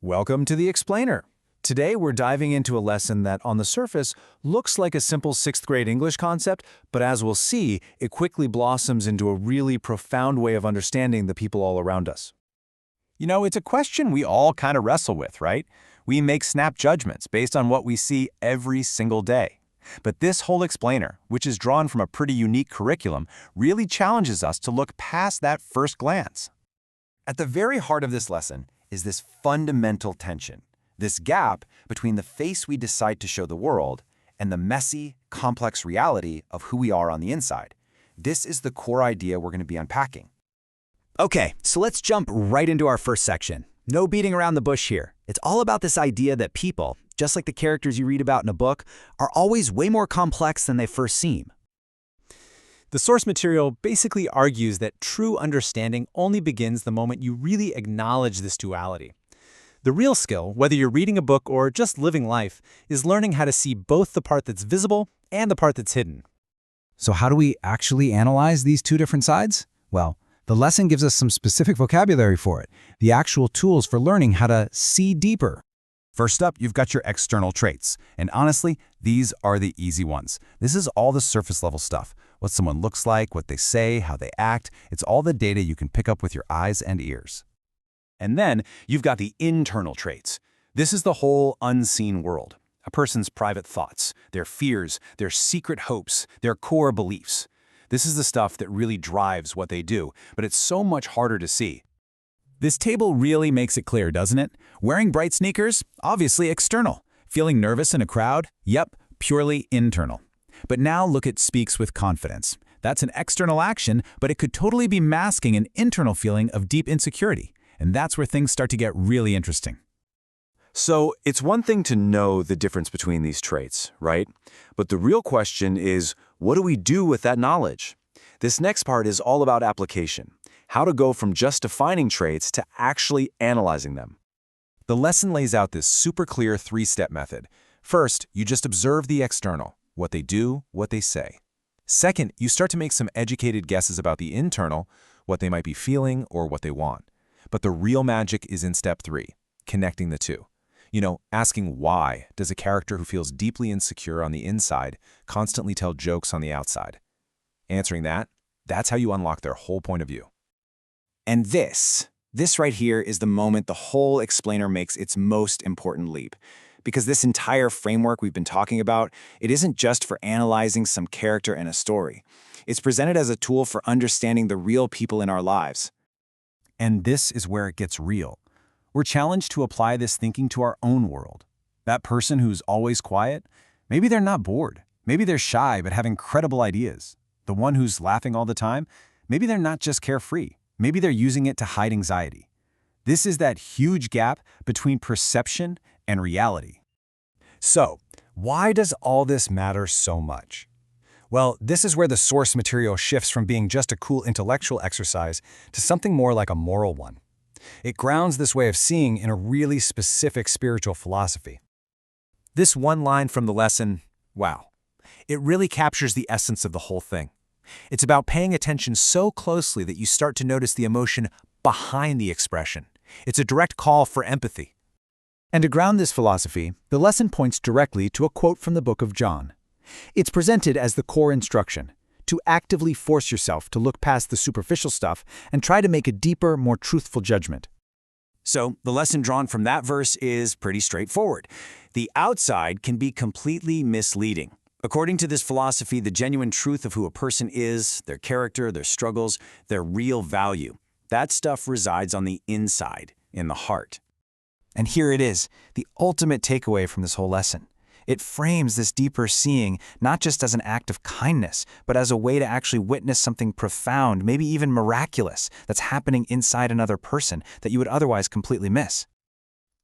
Welcome to the Explainer. Today we're diving into a lesson that, on the surface, looks like a simple 6th grade English concept, but as we'll see, it quickly blossoms into a really profound way of understanding the people all around us. You know, it's a question we all kind of wrestle with, right? We make snap judgments based on what we see every single day. But this whole explainer, which is drawn from a pretty unique curriculum, really challenges us to look past that first glance. At the very heart of this lesson is this fundamental tension, this gap between the face we decide to show the world and the messy, complex reality of who we are on the inside. This is the core idea we're going to be unpacking. Okay, so let's jump right into our first section. No beating around the bush here. It's all about this idea that people, just like the characters you read about in a book, are always way more complex than they first seem. The source material basically argues that true understanding only begins the moment you really acknowledge this duality. The real skill, whether you're reading a book or just living life, is learning how to see both the part that's visible and the part that's hidden. So how do we actually analyze these two different sides? Well, the lesson gives us some specific vocabulary for it, the actual tools for learning how to see deeper. First up, you've got your external traits. And honestly, these are the easy ones. This is all the surface level stuff. What someone looks like, what they say, how they act. It's all the data you can pick up with your eyes and ears. And then you've got the internal traits. This is the whole unseen world. A person's private thoughts, their fears, their secret hopes, their core beliefs. This is the stuff that really drives what they do, but it's so much harder to see. This table really makes it clear, doesn't it? Wearing bright sneakers? Obviously external. Feeling nervous in a crowd? Yep, purely internal. But now look at speaks with confidence. That's an external action, but it could totally be masking an internal feeling of deep insecurity. And that's where things start to get really interesting. So it's one thing to know the difference between these traits, right? But the real question is, what do we do with that knowledge? This next part is all about application. How to go from just defining traits to actually analyzing them. The lesson lays out this super clear 3-step method. First, you just observe the external, what they do, what they say. Second, you start to make some educated guesses about the internal, what they might be feeling or what they want. But the real magic is in step 3, connecting the two. You know, asking why does a character who feels deeply insecure on the inside constantly tell jokes on the outside? Answering that, that's how you unlock their whole point of view. And this right here is the moment the whole explainer makes its most important leap. Because this entire framework we've been talking about, it isn't just for analyzing some character and a story. It's presented as a tool for understanding the real people in our lives. And this is where it gets real. We're challenged to apply this thinking to our own world. That person who's always quiet, maybe they're not bored. Maybe they're shy but have incredible ideas. The one who's laughing all the time, maybe they're not just carefree. Maybe they're using it to hide anxiety. This is that huge gap between perception and reality. So, why does all this matter so much? Well, this is where the source material shifts from being just a cool intellectual exercise to something more like a moral one. It grounds this way of seeing in a really specific spiritual philosophy. This one line from the lesson, wow, it really captures the essence of the whole thing. It's about paying attention so closely that you start to notice the emotion behind the expression. It's a direct call for empathy. And to ground this philosophy, the lesson points directly to a quote from the book of John. It's presented as the core instruction, to actively force yourself to look past the superficial stuff and try to make a deeper, more truthful judgment. So, the lesson drawn from that verse is pretty straightforward. The outside can be completely misleading. According to this philosophy, the genuine truth of who a person is, their character, their struggles, their real value, that stuff resides on the inside, in the heart. And here it is, the ultimate takeaway from this whole lesson. It frames this deeper seeing not just as an act of kindness, but as a way to actually witness something profound, maybe even miraculous, that's happening inside another person that you would otherwise completely miss.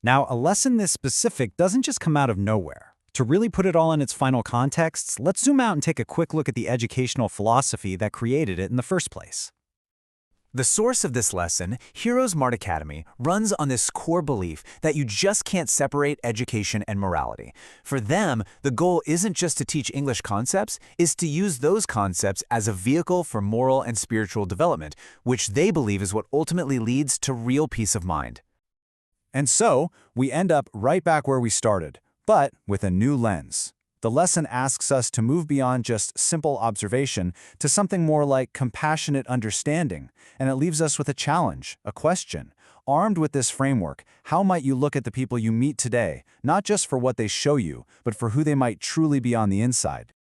Now, a lesson this specific doesn't just come out of nowhere. To really put it all in its final contexts, let's zoom out and take a quick look at the educational philosophy that created it in the first place. The source of this lesson, HeroesMart Academy, runs on this core belief that you just can't separate education and morality. For them, the goal isn't just to teach English concepts, it's to use those concepts as a vehicle for moral and spiritual development, which they believe is what ultimately leads to real peace of mind. And so, we end up right back where we started, but with a new lens. The lesson asks us to move beyond just simple observation to something more like compassionate understanding, and it leaves us with a challenge, a question. Armed with this framework, how might you look at the people you meet today, not just for what they show you, but for who they might truly be on the inside?